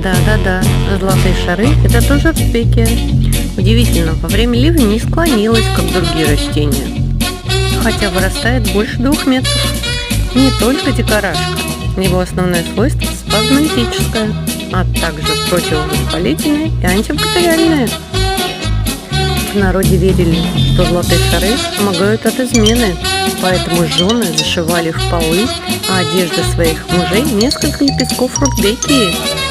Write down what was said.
Да-да-да, золотые шары– это тоже рудбекия. Удивительно, во время ливня не склонилась, как другие растения, хотя вырастает больше 2 метров. Не только дикорашка, его основное свойство спазмолитическое, а также противовоспалительное и антибактериальное. В народе верили, что золотые шары помогают от измены, поэтому жены зашивали в полы, а одежда своих мужей несколько лепестков рудбекии.